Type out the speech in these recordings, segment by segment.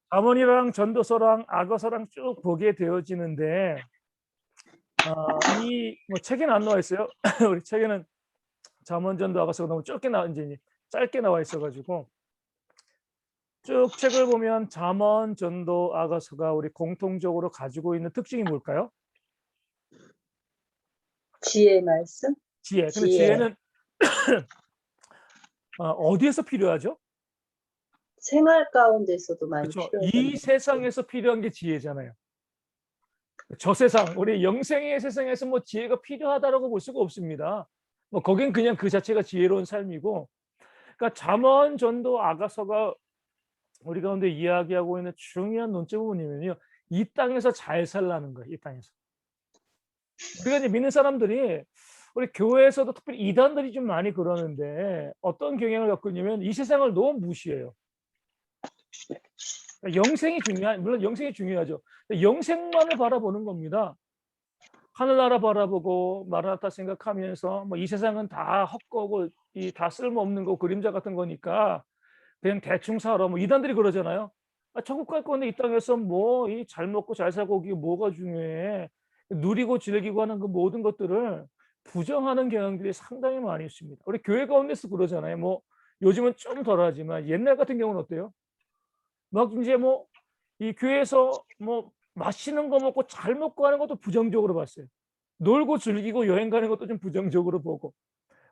잠언이랑 전도서랑 악어서랑 쭉 보게 되어지는데 이 뭐 책에는 안 나와 있어요. 우리 책에는 잠언, 전도, 악어서가 너무 짧게 나와 있어 가지고 쭉 책을 보면 잠언, 전도, 악어서가 우리 공통적으로 가지고 있는 특징이 뭘까요? 지혜의 말씀? 지혜. 근데 지혜. 지혜는 어디에서 필요하죠? 생활 가운데서도 많이 그렇죠. 이 필요하잖아요. 세상에서 필요한 게 지혜잖아요. 저 세상, 우리 영생의 세상에서 뭐 지혜가 필요하다라고 볼 수가 없습니다. 뭐 거긴 그냥 그 자체가 지혜로운 삶이고, 그러니까 잠언, 전도, 아가서가 우리 가운데 이야기하고 있는 중요한 논점은 뭐냐면요, 이 땅에서 잘 살라는 거예요. 이 땅에서. 우리가 이제 믿는 사람들이 우리 교회에서도 특별히 이단들이 좀 많이 그러는데 어떤 경향을 갖고 있냐면 이 세상을 너무 무시해요. 그러니까 영생이 중요한, 물론 영생이 중요하죠. 영생만을 바라보는 겁니다. 하늘나라 바라보고 마라나타 생각하면서 뭐 이 세상은 다 헛거고 이 다 쓸모없는 거 그림자 같은 거니까 그냥 대충 살아. 뭐 이단들이 그러잖아요. 천국 갈 건데 이 땅에서 뭐 이 잘 먹고 잘 살고 그게 뭐가 중요해. 누리고 즐기고 하는 그 모든 것들을 부정하는 경향들이 상당히 많이 있습니다. 우리 교회 가운데서 그러잖아요. 뭐 요즘은 좀 덜하지만 옛날 같은 경우는 어때요? 막 인제 뭐 이 교회에서 뭐 맛있는 거 먹고 잘 먹고 하는 것도 부정적으로 봤어요. 놀고 즐기고 여행 가는 것도 좀 부정적으로 보고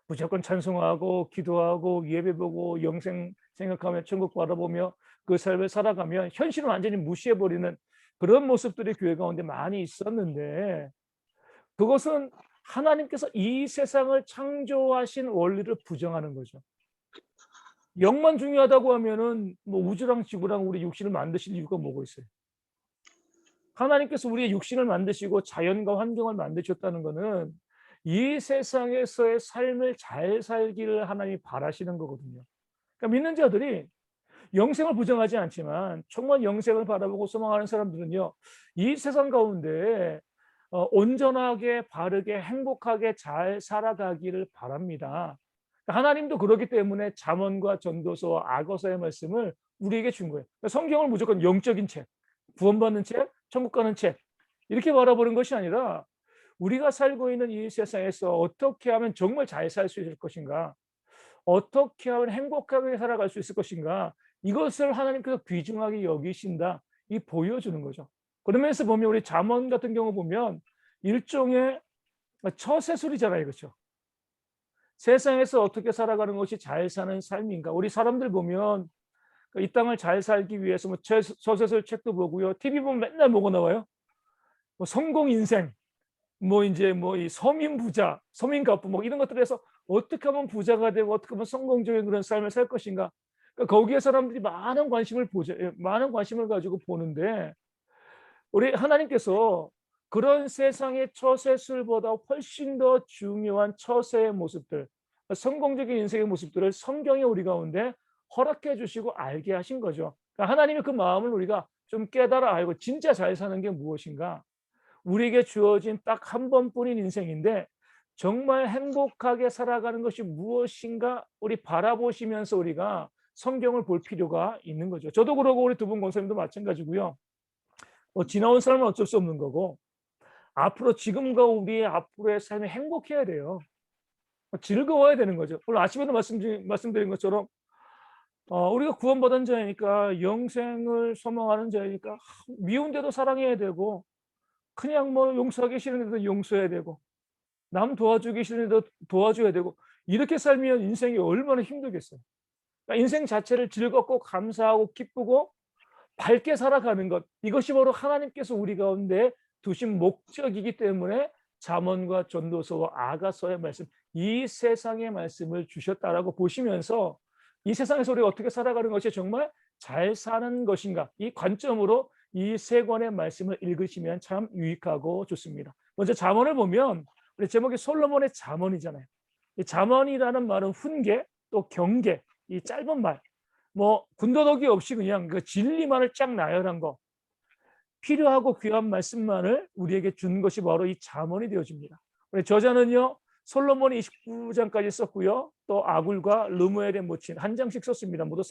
무조건 찬송하고 기도하고 예배 보고 영생 생각하며 천국 바라보며 그 삶을 살아가면 현실을 완전히 무시해 버리는 그런 모습들이 교회 가운데 많이 있었는데, 그것은 하나님께서 이 세상을 창조하신 원리를 부정하는 거죠. 영만 중요하다고 하면은 뭐 우주랑 지구랑 우리 육신을 만드실 이유가 뭐가 있어요? 하나님께서 우리의 육신을 만드시고 자연과 환경을 만드셨다는 것은 이 세상에서의 삶을 잘 살기를 하나님이 바라시는 거거든요. 그러니까 믿는 자들이 영생을 부정하지 않지만 정말 영생을 바라보고 소망하는 사람들은요, 이 세상 가운데 온전하게 바르게 행복하게 잘 살아가기를 바랍니다. 그러니까 하나님도 그렇기 때문에 잠언과 전도서와 악어서의 말씀을 우리에게 준 거예요. 그러니까 성경을 무조건 영적인 책, 구원받는 책, 천국 가는 책 이렇게 바라보는 것이 아니라 우리가 살고 있는 이 세상에서 어떻게 하면 정말 잘 살 수 있을 것인가? 어떻게 하면 행복하게 살아갈 수 있을 것인가? 이것을 하나님께서 귀중하게 여기신다. 이 보여주는 거죠. 그러면서 보면 우리 잠언 같은 경우 보면 일종의 처세술이잖아요. 그렇죠? 세상에서 어떻게 살아가는 것이 잘 사는 삶인가? 우리 사람들 보면 이 땅을 잘 살기 위해서 뭐 처세술 책도 보고요. TV 보면 맨날 뭐가 나와요? 뭐 성공 인생, 뭐 인제 뭐 이 서민 부자, 서민 가부 뭐 이런 것들에서 어떻게 하면 부자가 되고 어떻게 하면 성공적인 그런 삶을 살 것인가. 그러니까 거기에 사람들이 많은 관심을 많은 관심을 가지고 보는데, 우리 하나님께서 그런 세상의 처세술보다 훨씬 더 중요한 처세의 모습들, 성공적인 인생의 모습들을 성경에 우리 가운데 허락해 주시고 알게 하신 거죠. 그러니까 하나님의 그 마음을 우리가 좀 깨달아 알고 진짜 잘 사는 게 무엇인가? 우리에게 주어진 딱 한 번뿐인 인생인데 정말 행복하게 살아가는 것이 무엇인가 우리 바라보시면서 우리가 성경을 볼 필요가 있는 거죠. 저도 그러고 우리 두 분 권사님도 마찬가지고요. 지나온 삶은 어쩔 수 없는 거고 앞으로 지금과 우리의 앞으로의 삶이 행복해야 돼요. 즐거워야 되는 거죠. 오늘 아침에도 말씀드린 것처럼 우리가 구원받은 자이니까 영생을 소망하는 자이니까 미운데도 사랑해야 되고 그냥 뭐 용서하기 싫은데도 용서해야 되고 남 도와주기 싫은데도 도와줘야 되고 이렇게 살면 인생이 얼마나 힘들겠어요. 그러니까 인생 자체를 즐겁고 감사하고 기쁘고 밝게 살아가는 것, 이것이 바로 하나님께서 우리 가운데 두신 목적이기 때문에 잠언과 전도서와 아가서의 말씀, 이 세상의 말씀을 주셨다라고 보시면서 이 세상에서 우리가 어떻게 살아가는 것이 정말 잘 사는 것인가, 이 관점으로 이 세 권의 말씀을 읽으시면 참 유익하고 좋습니다. 먼저 잠언을 보면 우리 제목이 솔로몬의 잠언이잖아요. 이 잠언이라는 말은 훈계 또 경계, 이 짧은 말, 뭐 군더더기 없이 그냥 그 진리만을 쫙 나열한 거, 필요하고 귀한 말씀만을 우리에게 준 것이 바로 이 잠언이 되어집니다. 우리 저자는요, 솔로몬이 29장까지 썼고요. 또 아굴과 르무엘의 모친 한 장씩 썼습니다. 모두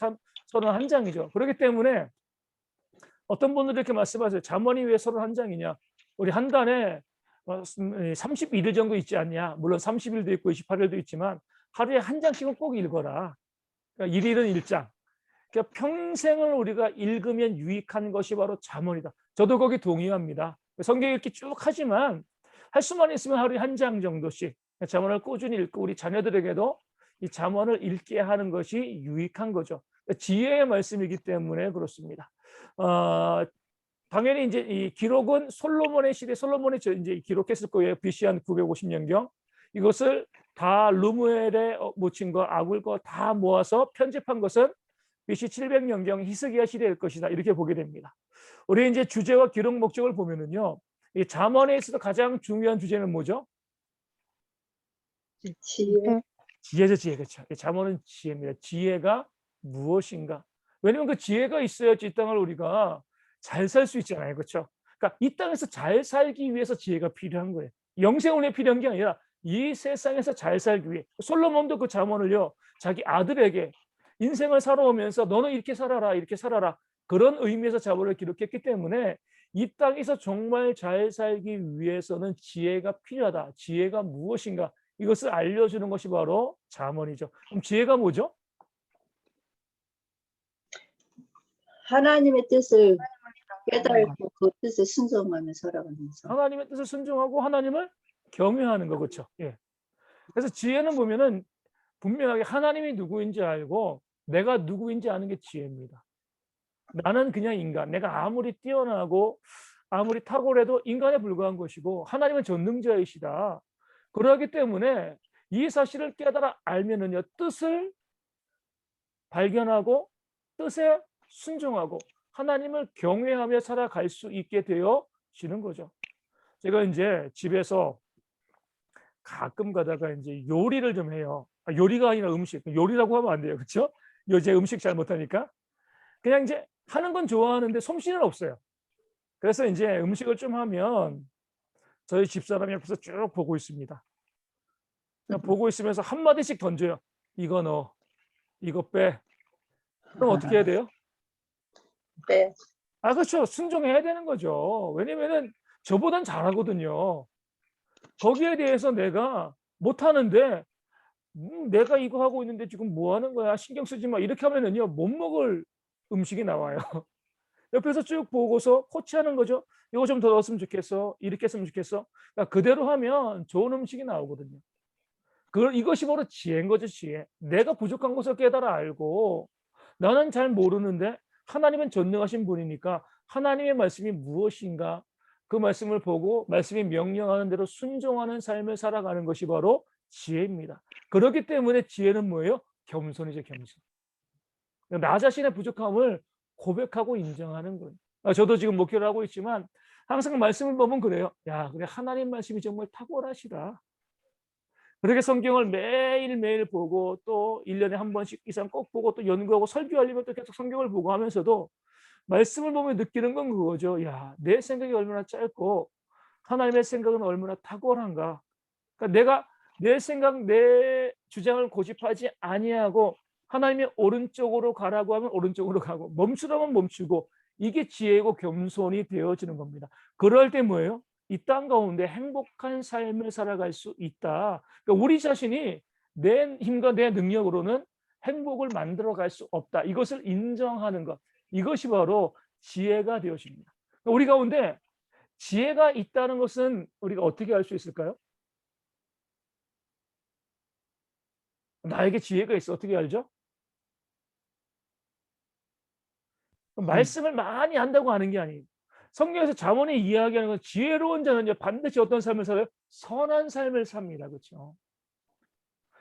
31장이죠. 그렇기 때문에 어떤 분들이 이렇게 말씀하세요. 잠언이 왜 31장이냐? 우리 한 달에 31일 정도 있지 않냐? 물론 30일도 있고 28일도 있지만 하루에 한 장씩은 꼭 읽어라. 그러니까 일일은 1장. 그러니까 평생을 우리가 읽으면 유익한 것이 바로 잠언이다. 저도 거기 동의합니다. 성경 읽기 쭉 하지만 할 수만 있으면 하루에 한 장 정도씩 잠언을 꾸준히 읽고 우리 자녀들에게도 이 잠언을 읽게 하는 것이 유익한 거죠. 지혜의 말씀이기 때문에 그렇습니다. 당연히 이제 이 기록은 솔로몬의 시대, 솔로몬이 이제 기록했을 거예요. BC 한 950년경. 이것을 다 르무엘의 모친과 아굴과 다 모아서 편집한 것은 BC 700년경 히스기야 시대일 것이다. 이렇게 보게 됩니다. 우리 이제 주제와 기록 목적을 보면은요. 이 잠언에 있어서 가장 중요한 주제는 뭐죠? 지혜. 지혜죠, 지혜. 그렇죠. 잠언은 지혜입니다. 지혜가 무엇인가? 왜냐면 그 지혜가 있어야지 이 땅을 우리가 잘 살 수 있잖아요. 그렇죠? 그러니까 이 땅에서 잘 살기 위해서 지혜가 필요한 거예요. 영생을 위해 필요한 게 아니라 이 세상에서 잘 살기 위해. 솔로몬도 그 잠언을요. 자기 아들에게 인생을 살아오면서 너는 이렇게 살아라, 이렇게 살아라. 그런 의미에서 잠언을 기록했기 때문에 이 땅에서 정말 잘 살기 위해서는 지혜가 필요하다. 지혜가 무엇인가? 이것을 알려주는 것이 바로 잠언이죠. 그럼 지혜가 뭐죠? 하나님의 뜻을 깨달고 그 뜻에 순종하며 살아가면서. 하나님의 뜻을 순종하고 하나님을 경외하는 거, 그렇죠? 예. 그래서 지혜는 보면은 분명하게 하나님이 누구인지 알고 내가 누구인지 아는 게 지혜입니다. 나는 그냥 인간, 내가 아무리 뛰어나고 아무리 탁월해도 인간에 불과한 것이고 하나님은 전능자이시다. 그러기 때문에 이 사실을 깨달아 알면은요, 뜻을 발견하고 뜻에 순종하고 하나님을 경외하며 살아갈 수 있게 되어지는 거죠. 제가 이제 집에서 가끔 가다가 이제 요리를 좀 해요. 요리가 아니라 음식. 요리라고 하면 안 돼요. 그렇죠? 요새 음식 잘 못하니까. 그냥 이제 하는 건 좋아하는데 솜씨는 없어요. 그래서 이제 음식을 좀 하면 저희 집사람이 옆에서 쭉 보고 있습니다. 그냥 보고 있으면서 한마디씩 던져요. 이거 넣어. 이거 빼. 그럼 어떻게 해야 돼요? 네. 그렇죠. 순종해야 되는 거죠. 왜냐면은 저보단 잘하거든요. 거기에 대해서 내가 못하는데 내가 이거 하고 있는데 지금 뭐 하는 거야? 신경 쓰지 마. 이렇게 하면은요, 못 먹을 음식이 나와요. 옆에서 쭉 보고서 코치하는 거죠. 이거 좀 더 넣었으면 좋겠어. 이렇게 했으면 좋겠어. 그러니까 그대로 하면 좋은 음식이 나오거든요. 이것이 바로 지혜인 거죠, 지혜. 내가 부족한 것을 깨달아 알고 나는 잘 모르는데 하나님은 전능하신 분이니까 하나님의 말씀이 무엇인가 그 말씀을 보고 말씀이 명령하는 대로 순종하는 삶을 살아가는 것이 바로 지혜입니다. 그렇기 때문에 지혜는 뭐예요? 겸손이죠, 겸손. 나 자신의 부족함을 고백하고 인정하는 거예요. 저도 지금 목회를 하고 있지만 항상 말씀을 보면 그래요. 야, 그래 하나님 말씀이 정말 탁월하시다. 그렇게 성경을 매일매일 보고 또 1년에 한 번씩 이상 꼭 보고 또 연구하고 설교하려면 또 계속 성경을 보고 하면서도 말씀을 보면 느끼는 건 그거죠. 야, 내 생각이 얼마나 짧고 하나님의 생각은 얼마나 탁월한가. 그러니까 내가 내 생각, 내 주장을 고집하지 아니하고 하나님의 오른쪽으로 가라고 하면 오른쪽으로 가고 멈추라면 멈추고 이게 지혜고 겸손이 되어지는 겁니다. 그럴 때 뭐예요? 이 땅 가운데 행복한 삶을 살아갈 수 있다. 그러니까 우리 자신이 내 힘과 내 능력으로는 행복을 만들어갈 수 없다. 이것을 인정하는 것. 이것이 바로 지혜가 되어집니다. 그러니까 우리 가운데 지혜가 있다는 것은 우리가 어떻게 알 수 있을까요? 나에게 지혜가 있어. 어떻게 알죠? 말씀을 많이 한다고 하는 게 아니에요. 성경에서 잠언이 이야기하는 건 지혜로운 자는 반드시 어떤 삶을 살아요? 선한 삶을 삽니다. 그렇죠?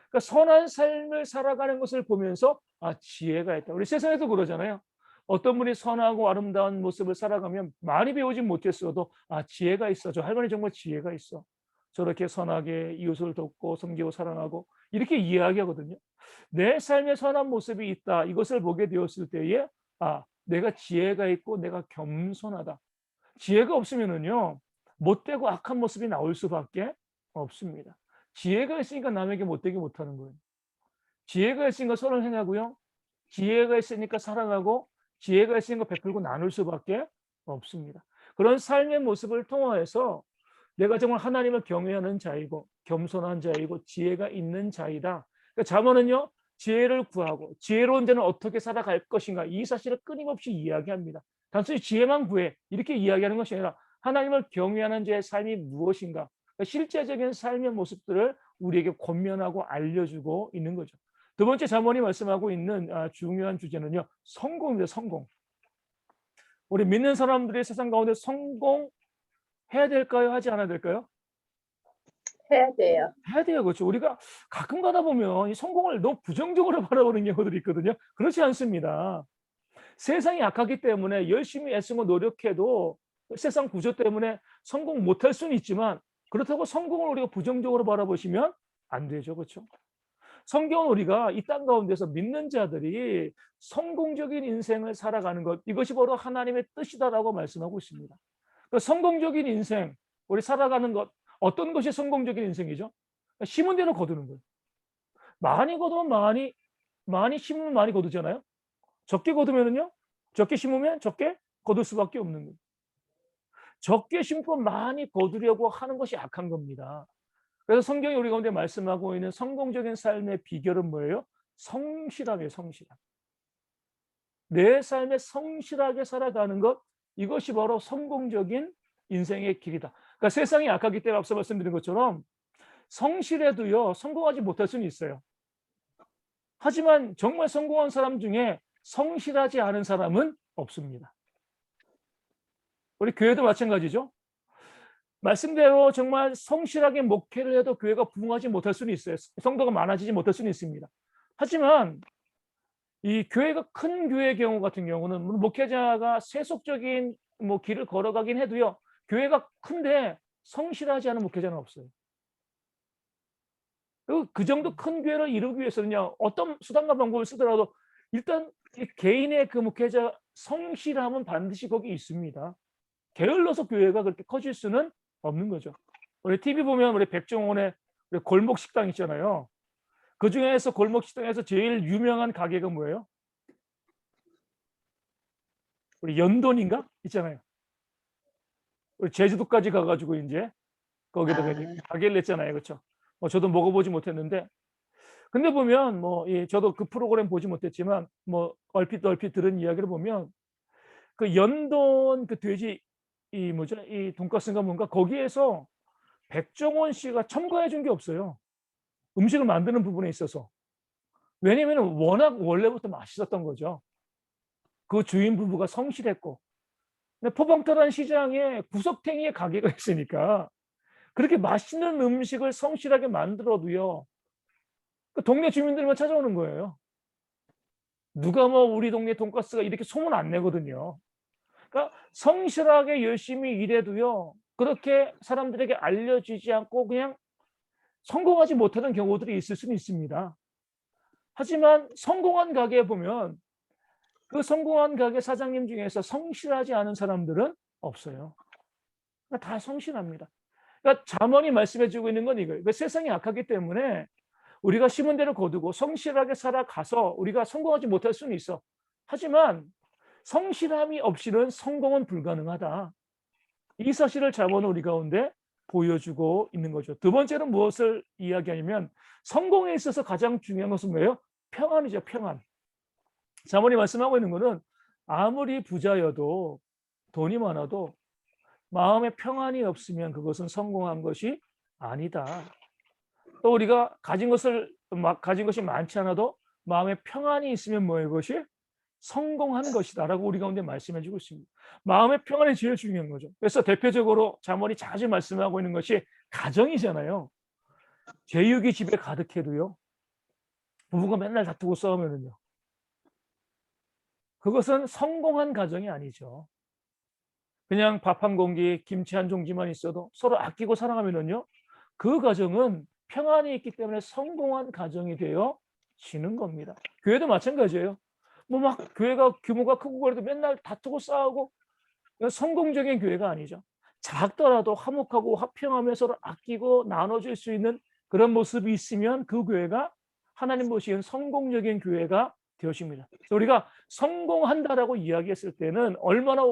그러니까 선한 삶을 살아가는 것을 보면서 지혜가 있다. 우리 세상에서 그러잖아요. 어떤 분이 선하고 아름다운 모습을 살아가면 많이 배우지 못했어도 지혜가 있어. 저 할머니 정말 지혜가 있어. 저렇게 선하게 이웃을 돕고 섬기고 사랑하고 이렇게 이야기하거든요. 내 삶에 선한 모습이 있다. 이것을 보게 되었을 때에 내가 지혜가 있고 내가 겸손하다. 지혜가 없으면은요, 못되고 악한 모습이 나올 수밖에 없습니다. 지혜가 있으니까 남에게 못되게 못하는 거예요. 지혜가 있으니까 선을 행하고요. 지혜가 있으니까 사랑하고 지혜가 있으니까 베풀고 나눌 수밖에 없습니다. 그런 삶의 모습을 통하여서 내가 정말 하나님을 경외하는 자이고 겸손한 자이고 지혜가 있는 자이다. 그러니까 잠언은요, 지혜를 구하고 지혜로운 자는 어떻게 살아갈 것인가, 이 사실을 끊임없이 이야기합니다. 단순히 지혜만 구해 이렇게 이야기하는 것이 아니라 하나님을 경외하는 자의 삶이 무엇인가, 그러니까 실제적인 삶의 모습들을 우리에게 권면하고 알려주고 있는 거죠. 두 번째 잠언이 말씀하고 있는 중요한 주제는요, 성공입니다. 성공. 우리 믿는 사람들이 세상 가운데 성공해야 될까요? 하지 않아야 될까요? 해야 돼요. 해야 돼요. 그렇죠. 우리가 가끔 가다 보면 이 성공을 너무 부정적으로 바라보는 경우들이 있거든요. 그렇지 않습니다. 세상이 약하기 때문에 열심히 애쓰고 노력해도 세상 구조 때문에 성공 못할 수는 있지만, 그렇다고 성공을 우리가 부정적으로 바라보시면 안 되죠. 그렇죠? 성경은 우리가 이 땅 가운데서 믿는 자들이 성공적인 인생을 살아가는 것, 이것이 바로 하나님의 뜻이다라고 말씀하고 있습니다. 그 성공적인 인생, 우리 살아가는 것, 어떤 것이 성공적인 인생이죠? 심은 대로 거두는 거예요. 많이 거두면 많이 심으면 많이 거두잖아요. 적게 거두면은요, 적게 심으면 적게 거둘 수밖에 없는 거예요. 적게 심고 많이 거두려고 하는 것이 악한 겁니다. 그래서 성경이 우리 가운데 말씀하고 있는 성공적인 삶의 비결은 뭐예요? 성실함이에요. 성실함. 내 삶에 성실하게 살아가는 것, 이것이 바로 성공적인 인생의 길이다. 그러니까 세상이 약하기 때문에 앞서 말씀드린 것처럼 성실해도요, 성공하지 못할 수는 있어요. 하지만 정말 성공한 사람 중에 성실하지 않은 사람은 없습니다. 우리 교회도 마찬가지죠. 말씀대로 정말 성실하게 목회를 해도 교회가 부흥하지 못할 수는 있어요. 성도가 많아지지 못할 수는 있습니다. 하지만 이 교회가 큰 교회의 경우 같은 경우는 목회자가 세속적인 길을 걸어가긴 해도요, 교회가 큰데 성실하지 않은 목회자는 없어요. 그리고 그 정도 큰 교회를 이루기 위해서는요, 어떤 수단과 방법을 쓰더라도 일단 이 개인의 그 목회자 성실함은 반드시 거기 있습니다. 게을러서 교회가 그렇게 커질 수는 없는 거죠. 우리 TV 보면 우리 백종원의 우리 골목 식당 있잖아요. 그 중에서 골목 식당에서 제일 유명한 가게가 뭐예요? 우리 연돈인가 있잖아요. 우리 제주도까지 가가지고 이제 거기다가 이제 가게를 냈잖아요, 그렇죠? 저도 먹어보지 못했는데, 근데 보면 저도 그 프로그램 보지 못했지만 얼핏 들은 이야기를 보면 그 연돈 그 돼지 이 뭐죠? 이 돈가스인가 뭔가 거기에서 백종원 씨가 첨가해 준 게 없어요. 음식을 만드는 부분에 있어서. 왜냐면은 워낙 원래부터 맛있었던 거죠. 그 주인 부부가 성실했고. 근데 포방터란 시장에 구석탱이에 가게가 있으니까 그렇게 맛있는 음식을 성실하게 만들어도요, 그 동네 주민들만 찾아오는 거예요. 누가 우리 동네 돈가스가 이렇게 소문 안 내거든요. 그러니까 성실하게 열심히 일해도요, 그렇게 사람들에게 알려지지 않고 그냥 성공하지 못하는 경우들이 있을 수는 있습니다. 하지만 성공한 가게에 보면 그 성공한 가게 사장님 중에서 성실하지 않은 사람들은 없어요. 그러니까 다 성실합니다. 그러니까 잠언이 말씀해 주고 있는 건 이거예요. 세상이 악하기 때문에 우리가 심은 대로 거두고 성실하게 살아가서 우리가 성공하지 못할 수는 있어. 하지만 성실함이 없이는 성공은 불가능하다. 이 사실을 잠언은 우리 가운데 보여주고 있는 거죠. 두 번째는 무엇을 이야기하냐면 성공에 있어서 가장 중요한 것은 뭐예요? 평안이죠. 평안. 잠언이 말씀하고 있는 것은 아무리 부자여도 돈이 많아도 마음에 평안이 없으면 그것은 성공한 것이 아니다. 또 우리가 가진 것이 많지 않아도 마음에 평안이 있으면 뭐예요? 그것이 성공한 것이다라고 우리 가운데 말씀해 주고 있습니다. 마음의 평안이 제일 중요한 거죠. 그래서 대표적으로 잠언이 자주 말씀하고 있는 것이 가정이잖아요. 제육이 집에 가득해도요, 부부가 맨날 다투고 싸우면은요, 그것은 성공한 가정이 아니죠. 그냥 밥 한 공기, 김치 한 종지만 있어도 서로 아끼고 사랑하면은요, 그 가정은 평안이 있기 때문에 성공한 가정이 되어지는 겁니다. 교회도 마찬가지예요. 막 교회가 규모가 크고 그래도 맨날 다투고 싸우고, 성공적인 교회가 아니죠. 작더라도 화목하고 화평하며 서로 아끼고 나눠줄 수 있는 그런 모습이 있으면 그 교회가 하나님 보시기엔 성공적인 교회가 되어집니다. 그래서 우리가 성공한다라고 이야기했을 때는 얼마나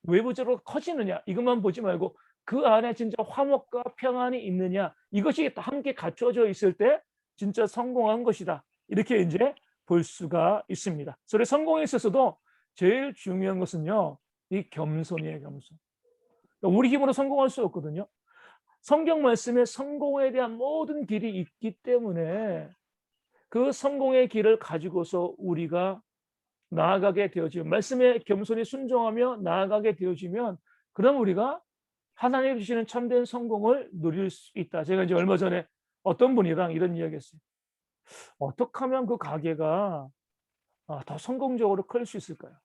외부적으로 커지느냐 이것만 보지 말고 그 안에 진짜 화목과 평안이 있느냐 이것이 함께 갖춰져 있을 때 진짜 성공한 것이다. 이렇게 이제 볼 수가 있습니다. 그래서 성공에 있어서도 제일 중요한 것은요. 이 겸손이에요. 겸손. 우리 힘으로 성공할 수 없거든요. 성경 말씀에 성공에 대한 모든 길이 있기 때문에 그 성공의 길을 가지고서 우리가 나아가게 되어지면 말씀에 겸손히 순종하며 나아가게 되어지면 그럼 우리가 하나님이 주시는 참된 성공을 누릴 수 있다. 제가 이제 얼마 전에 어떤 분이랑 이런 이야기했어요. 어떻게 하면 그 가게가 더 성공적으로 클 수 있을까요?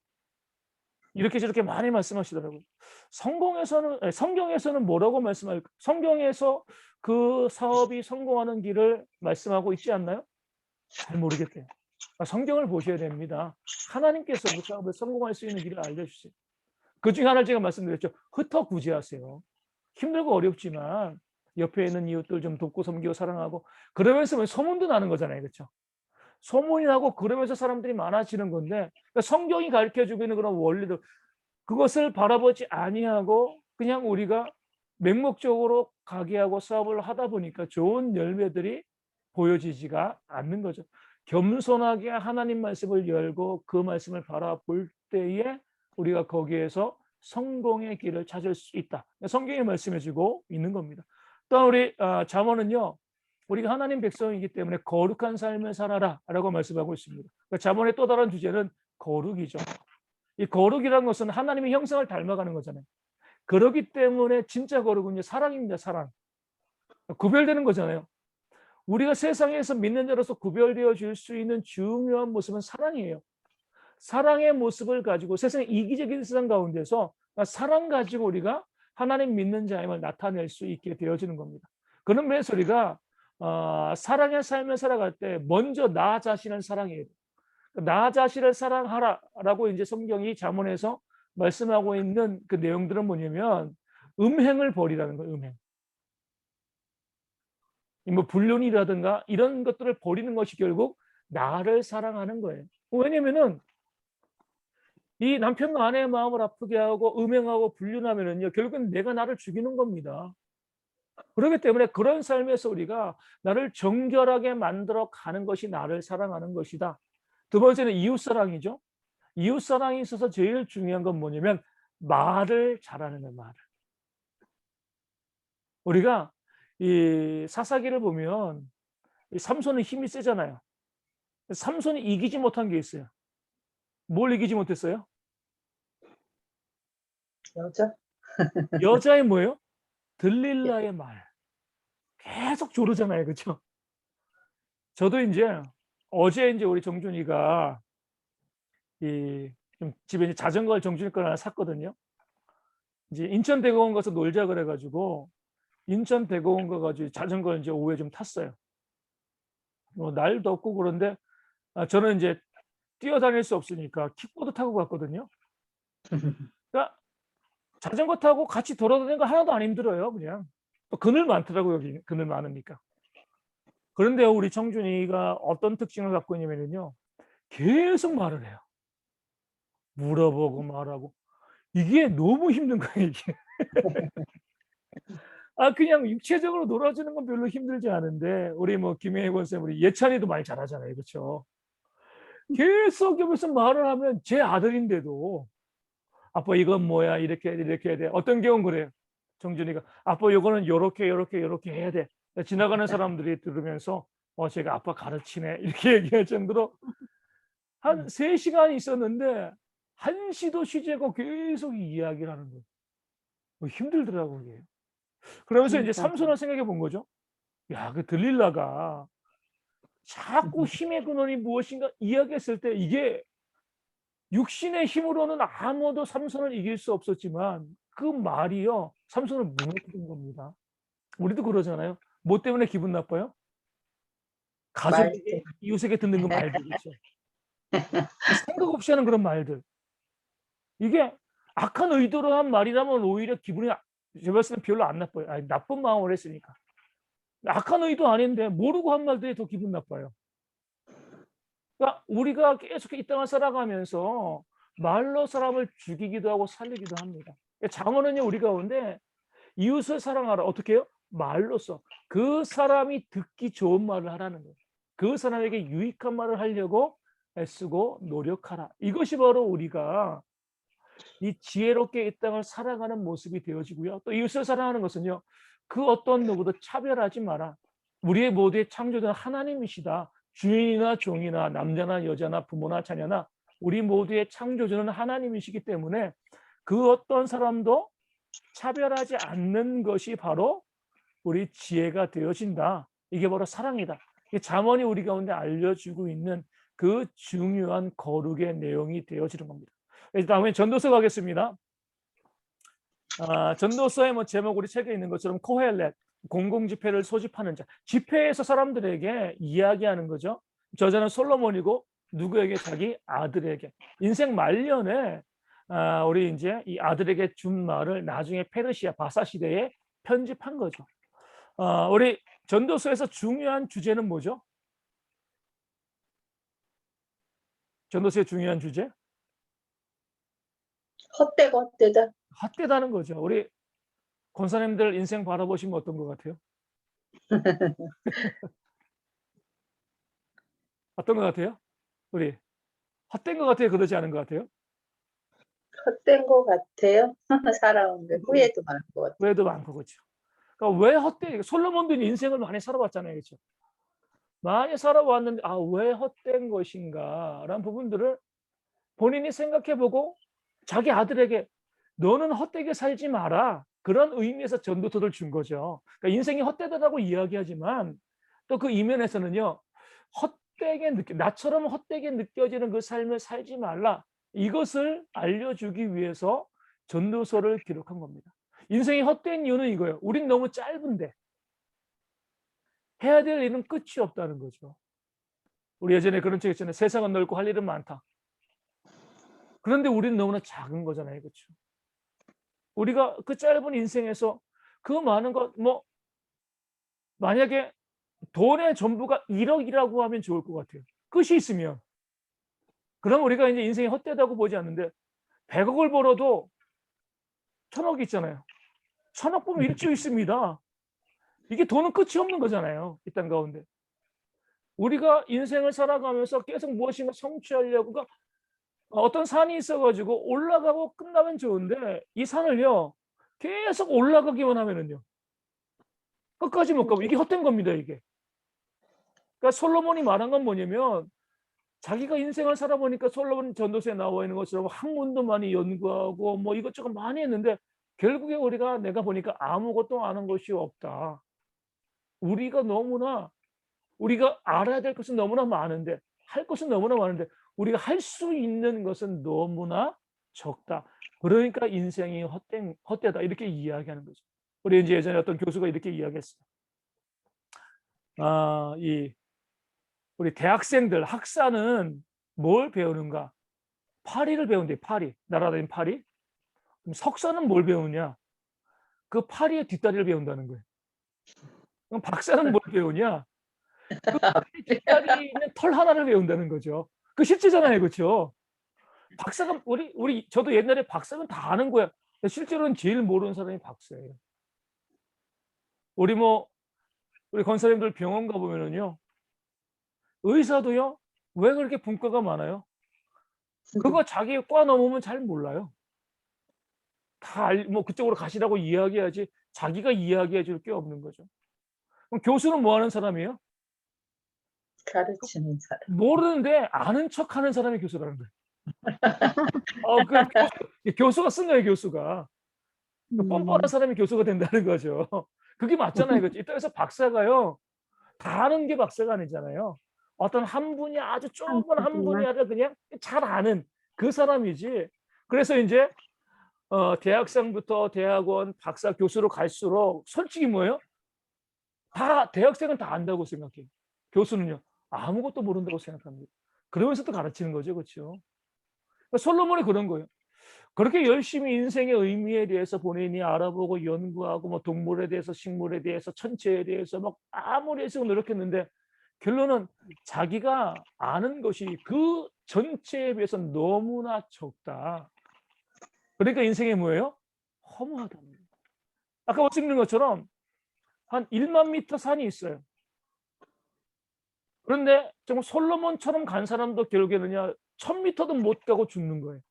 이렇게 저렇게 많이 말씀하시더라고요. 성경에서는 뭐라고 말씀할까? 성경에서 그 사업이 성공하는 길을 말씀하고 있지 않나요? 잘 모르겠대요. 성경을 보셔야 됩니다. 하나님께서 그 사업을 성공할 수 있는 길을 알려주세요. 그중에 하나를 제가 말씀드렸죠. 흩어 구제하세요. 힘들고 어렵지만 옆에 있는 이웃들 좀 돕고 섬기고 사랑하고 그러면서 소문도 나는 거잖아요. 그렇죠? 소문이 나고 그러면서 사람들이 많아지는 건데 그러니까 성경이 가르쳐주고 있는 그런 원리들 그것을 바라보지 아니하고 그냥 우리가 맹목적으로 가게하고 사업을 하다 보니까 좋은 열매들이 보여지지가 않는 거죠. 겸손하게 하나님 말씀을 열고 그 말씀을 바라볼 때에 우리가 거기에서 성공의 길을 찾을 수 있다. 성경이 말씀해주고 있는 겁니다. 또 우리 잠언은요. 우리가 하나님 백성이기 때문에 거룩한 삶을 살아라라고 말씀하고 있습니다. 잠언의 또 다른 주제는 거룩이죠. 이 거룩이라는 것은 하나님의 형상을 닮아가는 거잖아요. 그렇기 때문에 진짜 거룩은요 사랑입니다. 사랑. 구별되는 거잖아요. 우리가 세상에서 믿는 자로서 구별되어 줄 수 있는 중요한 모습은 사랑이에요. 사랑의 모습을 가지고 세상 이기적인 세상 가운데서 사랑 가지고 우리가 하나님 믿는 자임을 나타낼 수 있게 되어지는 겁니다. 그런 면에서 우리가 사랑의 삶을 살아갈 때 먼저 나 자신을 사랑해야 돼요. 나 자신을 사랑하라라고 이제 성경이 잠언에서 말씀하고 있는 그 내용들은 뭐냐면 음행을 버리라는 거예요. 음행. 뭐 불륜이라든가 이런 것들을 버리는 것이 결국 나를 사랑하는 거예요. 왜냐면은 이 남편과 아내의 마음을 아프게 하고 음행하고 불륜하면은요 결국은 내가 나를 죽이는 겁니다. 그렇기 때문에 그런 삶에서 우리가 나를 정결하게 만들어 가는 것이 나를 사랑하는 것이다. 두 번째는 이웃사랑이죠. 이웃사랑이 있어서 제일 중요한 건 뭐냐면 말을 잘하는 거예요. 말을. 우리가 이 사사기를 보면 이 삼손은 힘이 세잖아요. 삼손이 이기지 못한 게 있어요. 뭘 이기지 못했어요? 여자? 여자의 뭐예요? 들릴라의 말. 계속 조르잖아요. 그렇죠? 저도 이제 어제 이제 우리 정준이가 좀 집에 이제 자전거를 정준이 걸 하나 샀거든요. 이제 인천대공원 가서 놀자 그래 가지고 인천대공원 가 가지고 자전거를 이제 오후에 좀 탔어요. 날도 덥고 그런데 저는 이제 뛰어다닐 수 없으니까 킥보드 타고 갔거든요. 그러니까 자전거 타고 같이 돌아다니는 거 하나도 안 힘들어요. 그냥 또 그늘 많더라고요. 여기 그늘 많으니까. 그런데 우리 정준이가 어떤 특징을 갖고 있냐면요. 계속 말을 해요. 물어보고 말하고. 이게 너무 힘든 거예요, 이게. 그냥 육체적으로 놀아주는 건 별로 힘들지 않은데 우리 뭐 김혜희 권쌤 우리 예찬이도 말 잘하잖아요. 그렇죠? 계속 옆에서 말을 하면 제 아들인데도 아빠 이건 뭐야? 이렇게 해야 돼. 어떤 경우는 그래요. 정준이가 아빠 요거는 요렇게 해야 돼. 지나가는 사람들이 들으면서 제가 아빠 가르치네. 이렇게 얘기할 정도로 한 3시간 있었는데 1시도 쉬지 않고 계속 이야기를 하는 거예요. 힘들더라고요. 이게. 그러면서 이제 그러니까 삼손을 생각해 본 거죠. 야, 그 들릴라가 자꾸 힘의 근원이 무엇인가 이야기했을 때 이게 육신의 힘으로는 아무도 삼손을 이길 수 없었지만 그 말이요. 삼손을 무너뜨린 겁니다. 우리도 그러잖아요. 뭐 때문에 기분 나빠요? 말도 가족에게, 이웃에게 듣는 그 말들 있죠. 생각 없이 하는 그런 말들. 이게 악한 의도로 한 말이라면 오히려 기분이 제가 봤을 때 별로 안 나빠요. 나쁜 마음을 했으니까. 악한 의도 아닌데 모르고 한 말들이 더 기분 나빠요. 그러니까 우리가 계속 이 땅을 살아가면서 말로 사람을 죽이기도 하고 살리기도 합니다. 장어는요, 우리 가운데 이웃을 사랑하라. 어떻게 해요? 말로써. 그 사람이 듣기 좋은 말을 하라는 거예요. 그 사람에게 유익한 말을 하려고 애쓰고 노력하라. 이것이 바로 우리가 이 지혜롭게 이 땅을 살아가는 모습이 되어지고요. 또 이웃을 사랑하는 것은요, 그 어떤 누구도 차별하지 마라. 우리의 모두의 창조자는 하나님이시다. 주인이나 종이나 남자나 여자나 부모나 자녀나 우리 모두의 창조주는 하나님이시기 때문에 그 어떤 사람도 차별하지 않는 것이 바로 우리 지혜가 되어진다. 이게 바로 사랑이다. 이게 잠언이 우리 가운데 알려주고 있는 그 중요한 거룩의 내용이 되어지는 겁니다. 다음에 전도서 가겠습니다. 전도서의 뭐 제목 우리 책에 있는 것처럼 코헬렛, 공공집회를 소집하는 자. 집회에서 사람들에게 이야기하는 거죠. 저자는 솔로몬이고 누구에게? 자기 아들에게. 인생 말년에 우리 이제 이 아들에게 준 말을 나중에 페르시아 바사 시대에 편집한 거죠. 우리 전도서에서 중요한 주제는 뭐죠? 전도서의 중요한 주제? 헛되고 헛되다. 헛되다는 거죠. 우리 권사님들 인생 바라보시면 어떤 것 같아요? 어떤 것 같아요? 우리 헛된 것 같아요? 그러지 않은 것 같아요? 헛된 것 같아요. 살아오는데 후회도 많은 것 같아요. 후회도 많고 그렇죠. 그러니까 왜 헛돼? 솔로몬도 인생을 많이 살아봤잖아요, 그렇죠? 많이 살아왔는데 왜 헛된 것인가라는 부분들을 본인이 생각해보고 자기 아들에게 너는 헛되게 살지 마라. 그런 의미에서 전도서를 준 거죠. 그러니까 인생이 헛되다라고 이야기하지만 또 그 이면에서는요. 나처럼 헛되게 느껴지는 그 삶을 살지 말라. 이것을 알려주기 위해서 전도서를 기록한 겁니다. 인생이 헛된 이유는 이거예요. 우린 너무 짧은데 해야 될 일은 끝이 없다는 거죠. 우리 예전에 그런 책 있잖아요. 세상은 넓고 할 일은 많다. 그런데 우리는 너무나 작은 거잖아요. 그렇죠? 우리가 그 짧은 인생에서 그 많은 것, 만약에 돈의 전부가 1억이라고 하면 좋을 것 같아요. 끝이 있으면. 그럼 우리가 이제 인생이 헛되다고 보지 않는데 100억을 벌어도 1000억이 있잖아요. 1000억 보면 일주 있습니다. 이게 돈은 끝이 없는 거잖아요. 이 땅 가운데. 우리가 인생을 살아가면서 계속 무엇인가 성취하려고 어떤 산이 있어가지고 올라가고 끝나면 좋은데 이 산을요 계속 올라가기만 하면은요 끝까지 못 가고 이게 헛된 겁니다. 이게. 그러니까 솔로몬이 말한 건 뭐냐면 자기가 인생을 살아보니까 솔로몬 전도서에 나와 있는 것처럼 학문도 많이 연구하고 뭐 이것저것 많이 했는데 결국에 내가 보니까 아무것도 아는 것이 없다. 우리가 알아야 될 것은 너무나 많은데 할 것은 너무나 많은데 우리가 할 수 있는 것은 너무나 적다. 그러니까 인생이 헛되다 이렇게 이야기하는 거죠. 우리 이제 예전에 어떤 교수가 이렇게 이야기했어요. 우리 대학생들 학사는 뭘 배우는가? 파리를 배운대. 파리. 날아다니는 파리. 그럼 석사는 뭘 배우냐? 그 파리의 뒷다리를 배운다는 거예요. 그럼 박사는 뭘 배우냐? 그 파리 뒷다리에 있는 털 하나를 배운다는 거죠. 그 실제잖아요, 그렇죠? 박사가 저도 옛날에 박사는 다 아는 거야. 실제로는 제일 모르는 사람이 박사예요. 우리 권사님들 병원 가보면은요, 의사도요, 왜 그렇게 분과가 많아요? 그거 자기 과 넘으면 잘 몰라요. 그쪽으로 가시라고 이야기하지 자기가 이야기해 줄 게 없는 거죠. 그럼 교수는 뭐 하는 사람이에요? 가르치는 사람. 모르는데 아는 척 하는 사람이 교수라는 거예요. 교수가 쓴 거예요, 교수가. 뻔뻔한 사람이 교수가 된다는 거죠. 그게 맞잖아요. 그렇죠? 이 땅에서 박사가요, 다 아는 게 박사가 아니잖아요. 어떤 한 분이 아주 좁은 한 분야를 그냥 잘 아는 그 사람이지. 그래서 이제 대학생부터 대학원, 박사, 교수로 갈수록 솔직히 뭐예요? 대학생은 다 안다고 생각해요. 교수는요, 아무것도 모른다고 생각합니다. 그러면서도 가르치는 거죠. 그렇죠? 솔로몬이 그런 거예요. 그렇게 열심히 인생의 의미에 대해서 본인이 알아보고 연구하고 동물에 대해서, 식물에 대해서, 천체에 대해서 아무리 해서 노력했는데 결론은 자기가 아는 것이 그 전체에 비해서 너무나 적다. 그러니까 인생이 뭐예요? 허무하다는 거예요. 아까 말씀드린 것처럼 한 1만 미터 산이 있어요. 그런데 정말 솔로몬처럼 간 사람도 결국에는요 1000미터도 못 가고 죽는 거예요.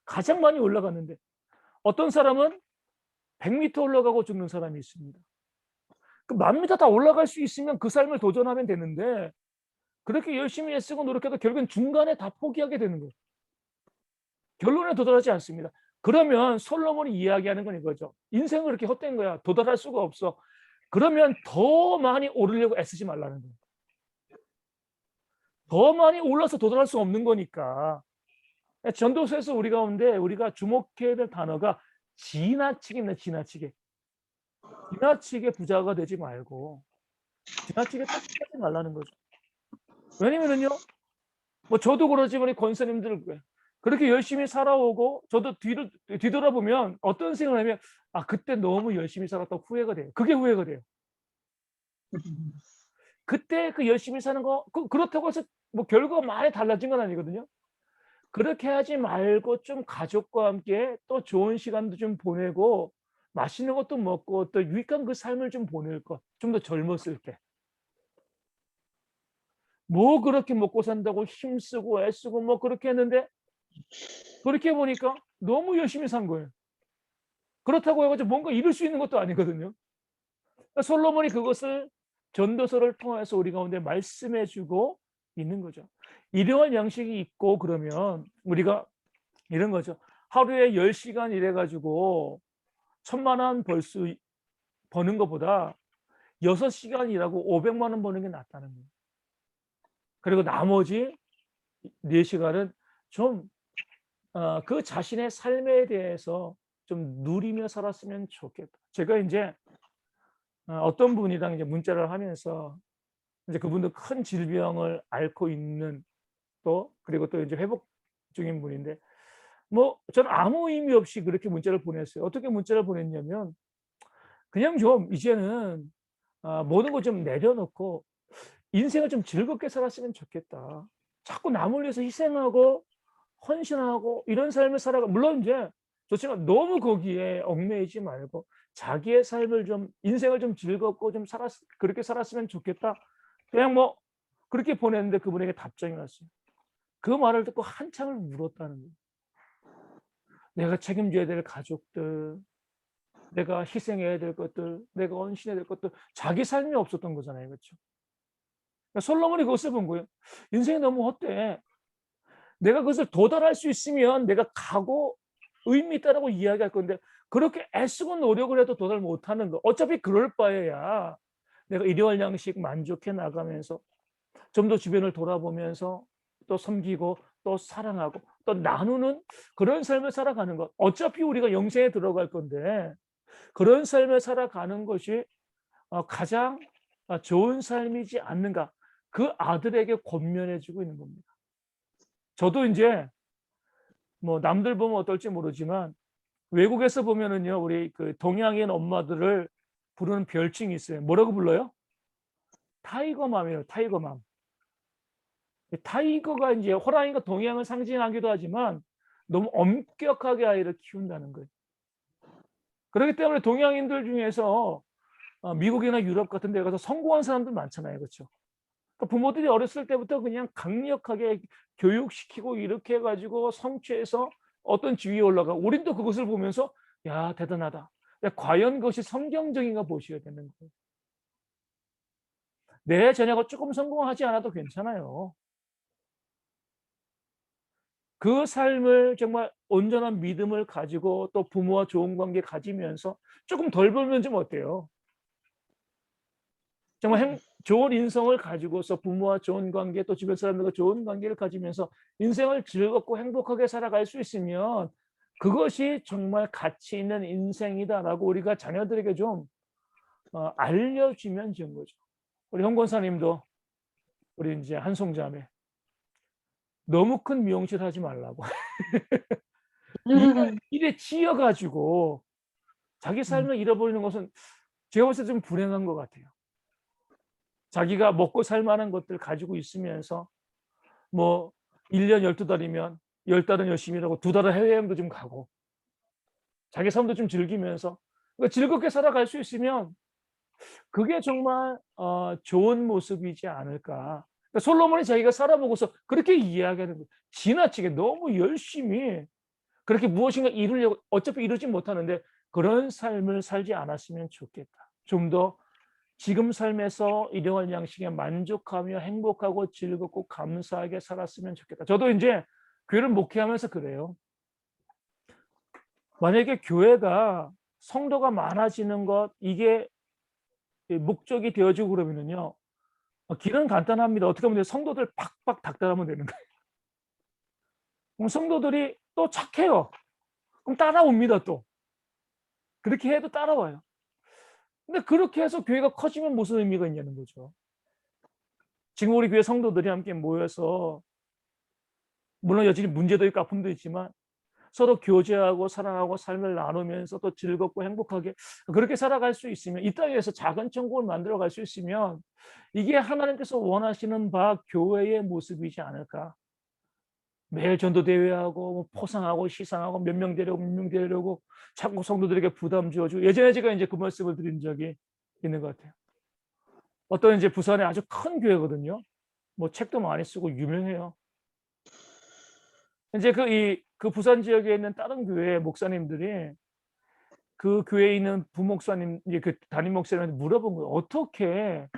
가장 많이 올라갔는데. 어떤 사람은 100미터 올라가고 죽는 사람이 있습니다. 그 10,000미터 다 올라갈 수 있으면 그 삶을 도전하면 되는데 그렇게 열심히 애쓰고 노력해도 결국엔 중간에 다 포기하게 되는 거예요. 결론에 도달하지 않습니다. 그러면 솔로몬이 이야기하는 건 이거죠. 인생은 그렇게 헛된 거야. 도달할 수가 없어. 그러면 더 많이 오르려고 애쓰지 말라는 거예요. 더 많이 올라서 도달할 수 없는 거니까. 전도서에서 우리 가운데 우리가 주목해야 될 단어가 지나치게입니다. 지나치게. 지나치게 부자가 되지 말고 지나치게 쫓기지 말라는 거죠. 왜냐면은요. 뭐 저도 그러지만 권사님들 그렇게 열심히 살아오고 저도 뒤돌아보면 어떤 생각을 하면 아 그때 너무 열심히 살았다고 후회가 돼요. 그게 후회가 돼요. 그때 그 열심히 사는 거 그렇다고 해서 뭐 결과가 많이 달라진 건 아니거든요. 그렇게 하지 말고 좀 가족과 함께 또 좋은 시간도 좀 보내고 맛있는 것도 먹고 또 유익한 그 삶을 좀 보낼 것. 좀 더 젊었을 때. 뭐 그렇게 먹고 산다고 힘쓰고 애쓰고 뭐 그렇게 했는데 그렇게 보니까 너무 열심히 산 거예요. 그렇다고 해 가지고 뭔가 이룰 수 있는 것도 아니거든요. 그러니까 솔로몬이 그것을 전도서를 통해서 우리 가운데 말씀해 주고 있는 거죠. 일용할 양식이 있고 그러면 우리가 이런 거죠. 하루에 10시간 일해 가지고 1,000,000원 버는 것보다 6시간 일하고 500만 원 버는 게 낫다는 거예요. 그리고 나머지 4시간은 좀 그 자신의 삶에 대해서 좀 누리며 살았으면 좋겠다. 제가 인제 어떤 분이랑 이제 문자를 하면서 이제 그분도 큰 질병을 앓고 있는 또 그리고 또 이제 회복 중인 분인데 뭐 저는 아무 의미 없이 그렇게 문자를 보냈어요. 어떻게 문자를 보냈냐면 그냥 좀 이제는 모든 걸 좀 내려놓고 인생을 좀 즐겁게 살았으면 좋겠다. 자꾸 남을 위해서 희생하고 헌신하고 이런 삶을 살아가 물론 인제 좋지만 너무 거기에 얽매이지 말고 자기의 삶을 좀 인생을 좀 즐겁고 좀 그렇게 살았으면 좋겠다. 그냥 뭐 그렇게 보냈는데 그분에게 답장이 왔어요. 그 말을 듣고 한참을 울었다는 거예요. 내가 책임져야 될 가족들, 내가 희생해야 될 것들, 내가 헌신해야 될 것들 자기 삶이 없었던 거잖아요. 그렇죠? 그러니까 솔로몬이 그것을 본 거예요. 인생이 너무 헛돼. 내가 그것을 도달할 수 있으면 내가 가고 의미 있다라고 이야기할 건데 그렇게 애쓰고 노력을 해도 도달 못하는 거. 어차피 그럴 바에야 내가 일용할 양식 만족해 나가면서 좀 더 주변을 돌아보면서 또 섬기고 또 사랑하고 또 나누는 그런 삶을 살아가는 것. 어차피 우리가 영생에 들어갈 건데 그런 삶을 살아가는 것이 가장 좋은 삶이지 않는가. 그 아들에게 권면해 주고 있는 겁니다. 저도 인제 뭐 남들 보면 어떨지 모르지만 외국에서 보면은요. 우리 그 동양인 엄마들을 부르는 별칭이 있어요. 뭐라고 불러요? 타이거맘이에요. 타이거맘. 타이거가 인제 호랑이가 동양을 상징하기도 하지만 너무 엄격하게 아이를 키운다는 거예요. 그렇기 때문에 동양인들 중에서 미국이나 유럽 같은 데 가서 성공한 사람들 많잖아요. 그렇죠? 그러니까 부모들이 어렸을 때부터 그냥 강력하게 교육시키고 이렇게 해 가지고 성취해서 어떤 지위에 올라가 우리도 그것을 보면서 '야 대단하다.' 과연 그것이 성경적인가 보셔야 되는 거예요. 내 자녀가 조금 성공하지 않아도 괜찮아요. 그 삶을 정말 온전한 믿음을 가지고 또 부모와 좋은 관계 가지면서 조금 덜 벌면 좀 어때요? 정말 좋은 인성을 가지고서 부모와 좋은 관계 또 주변 사람들과 좋은 관계를 가지면서 인생을 즐겁고 행복하게 살아갈 수 있으면 그것이 정말 가치 있는 인생이다라고 우리가 자녀들에게 좀 알려주면 좋은 거죠. 우리 형 권사님도 우리 이제 한송자매 너무 큰 미용실 하지 말라고. 일에 치여 가지고 자기 삶을 잃어버리는 것은 제가 봤을 때 좀 불행한 것 같아요. 자기가 먹고 살 만한 것들 가지고 있으면서 뭐 1년 12달이면 10달은 열심히 일하고 2달은 해외여행도 좀 가고 자기 삶도 좀 즐기면서 그러니까 즐겁게 살아갈 수 있으면 그게 정말 좋은 모습이지 않을까. 그러니까 솔로몬이 자기가 살아보고서 그렇게 이야기하는 거예요. 지나치게 너무 열심히 그렇게 무엇인가 이루려고 어차피 이루지 못하는데 그런 삶을 살지 않았으면 좋겠다. 좀 더 지금 삶에서 일용할 양식에 만족하며 행복하고 즐겁고 감사하게 살았으면 좋겠다. 저도 이제 교회를 목회하면서 그래요. 만약에 교회가 성도가 많아지는 것 이게 목적이 되어지고 그러면은요. 길은 간단합니다. 어떻게 하면 돼요? 성도들 팍팍 닥달하면 되는 거예요. 그럼 성도들이 또 착해요. 그럼 따라옵니다 또. 그렇게 해도 따라와요. 근데 그렇게 해서 교회가 커지면 무슨 의미가 있냐는 거죠. 지금 우리 교회 성도들이 함께 모여서 물론 여전히 문제도 있고 아픔도 있지만 서로 교제하고 사랑하고 삶을 나누면서 또 즐겁고 행복하게 그렇게 살아갈 수 있으면 이 땅에서 작은 천국을 만들어 갈 수 있으면 이게 하나님께서 원하시는 바 교회의 모습이지 않을까. 매일 전도대회하고 뭐 포상하고 시상하고 몇 명 데려오고 몇 명 데려오고 자꾸 성도들에게 부담 주어주고 예전에 제가 이제 그 말씀을 드린 적이 있는 것 같아요. 어떤 이제 부산에 아주 큰 교회거든요. 뭐 책도 많이 쓰고 유명해요. 이제 그 부산 지역에 있는 다른 교회 목사님들이 그 교회에 있는 부목사님 이제 그 담임 목사님한테 물어본 거예요. "어떻게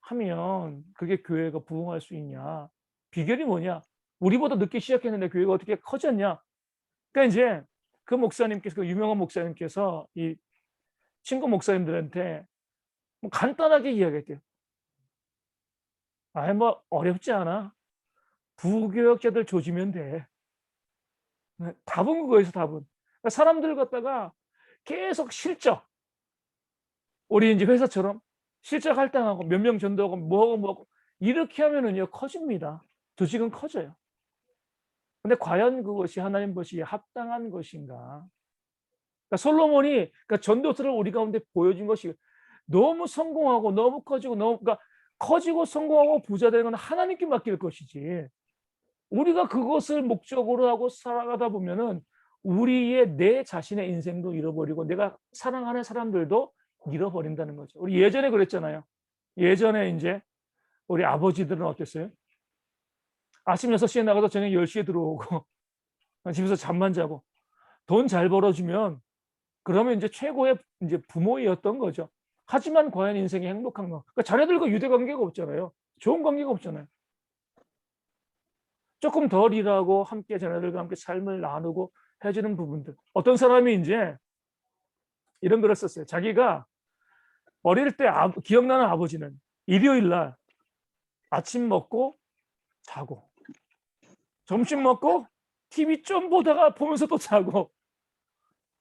하면 그게 교회가 부흥할 수 있냐? 비결이 뭐냐? 우리보다 늦게 시작했는데 교회가 어떻게 커졌냐?" 그러니까 인제 그 목사님께서 그 유명한 목사님께서 이 친구 목사님들한테 뭐 간단하게 이야기했대요. "아이 뭐 어렵지 않아. 부교역자들 조지면 돼." 네. 답은 그거였어 답은. 그러니까 사람들 갖다가 계속 실적 우리 인제 회사처럼 실적 할당하고 몇 명 전도하고 뭐하고 뭐하고 이렇게 하면은요 커집니다. 조직은 커져요. 근데 과연 그것이 하나님 보시기에 합당한 것인가? 그러니까 솔로몬이 그러니까 전도서를 우리 가운데 보여준 것이 너무 성공하고 너무 커지고 너무 그러니까 커지고 성공하고 부자 되는 건 하나님께 맡길 것이지. 우리가 그것을 목적으로 하고 살아가다 보면은 우리의 내 자신의 인생도 잃어버리고 내가 사랑하는 사람들도 잃어버린다는 거죠. 우리 예전에 그랬잖아요. 예전에 인제 우리 아버지들은 어땠어요? 아침 6시에 나가서 저녁 10시에 들어오고 집에서 잠만 자고 돈 잘 벌어 주면 그러면 인제 최고의 인제 부모였던 거죠. 하지만 과연 인생이 행복한가? 그러니까 자녀들과 유대 관계가 없잖아요. 좋은 관계가 없잖아요. 쪼끔 덜 일하고 함께 자녀들과 함께 삶을 나누고 해 주는 부분들. 어떤 사람이 인제 이런 글을 썼어요. 자기가 어릴 때 기억나는 아버지는 일요일 날 아침 먹고 자고 점심 먹고 TV 좀 보다가 보면서 또 자고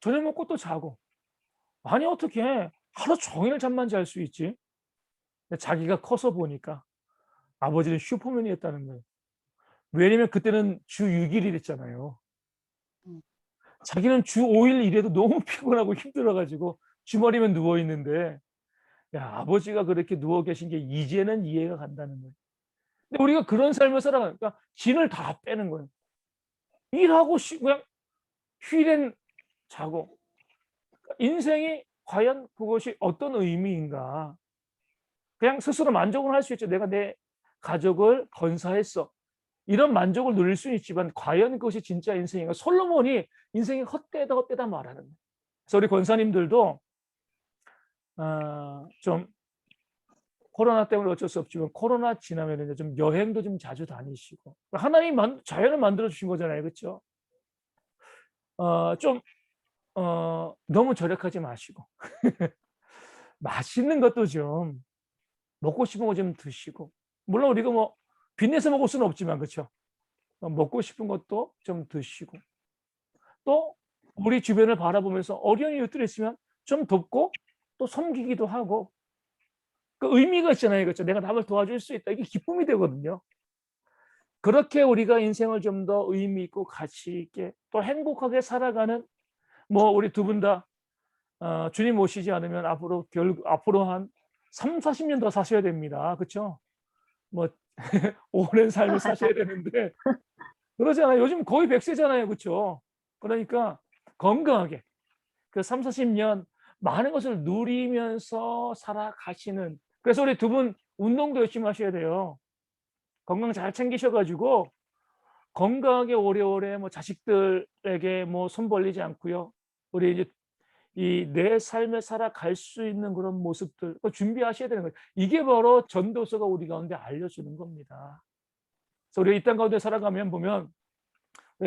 저녁 먹고 또 자고. 아니 어떻게 하루 종일 잠만 잘 수 있지? 근데 자기가 커서 보니까 아버지는 슈퍼맨이었다는 거예요. 왜냐면 그때는 주 6일 일했잖아요. 음. 자기는 주 5일 일해도 너무 피곤하고 힘들어 가지고 주말이면 누워 있는데 야 아버지가 그렇게 누워 계신 게 이제는 이해가 간다는 거예요. 근데 우리가 그런 삶을 살아가니까 진을 다 빼는 거예요. 일하고 그냥 휴일엔 자고. 인생이 과연 그것이 어떤 의미인가. 그냥 스스로 만족을 할 수 있죠. '내가 내 가족을 건사했어.' 이런 만족을 누릴 수는 있지만 과연 그것이 진짜 인생인가. 솔로몬이 인생이 헛되다, 헛되다 말하는 거예요. 그래서 우리 권사님들도 좀 코로나 때문에 어쩔 수 없지만 코로나 지나면은 이제 좀 여행도 좀 자주 다니시고 하나님이 자연을 만들어 주신 거잖아요. 그렇죠? 좀 너무 절약하지 마시고 맛있는 것도 좀 먹고 싶은 거 좀 드시고 물론 우리가 뭐 빚내서 먹을 수는 없지만 그렇죠? 먹고 싶은 것도 좀 드시고 또 우리 주변을 바라보면서 어려운 이웃들이 있으면 좀 돕고 또 섬기기도 하고 그 의미가 있잖아요. 그렇죠? 내가 남을 도와줄 수 있다. 이게 기쁨이 되거든요. 그렇게 우리가 인생을 좀 더 의미 있고 가치 있게 또 행복하게 살아가는 뭐 우리 두 분 다 주님 모시지 않으면 앞으로 한 30-40년 더 사셔야 됩니다. 그렇죠? 뭐 오랜 삶을 사셔야 되는데 그러잖아요. 요즘 거의 100세잖아요. 그렇죠? 그러니까 건강하게 그 3, 40년 많은 것을 누리면서 살아가시는, 그래서 우리 두 분 운동도 열심히 하셔야 돼요. 건강 잘 챙기셔 가지고 건강하게 오래오래 뭐 자식들에게 뭐 손 벌리지 않고요. 우리 이제 이 내 삶을 살아갈 수 있는 그런 모습들 준비하셔야 되는 거예요. 이게 바로 전도서가 우리 가운데 알려주는 겁니다. 그래서 우리가 이 땅 가운데 살아가면 보면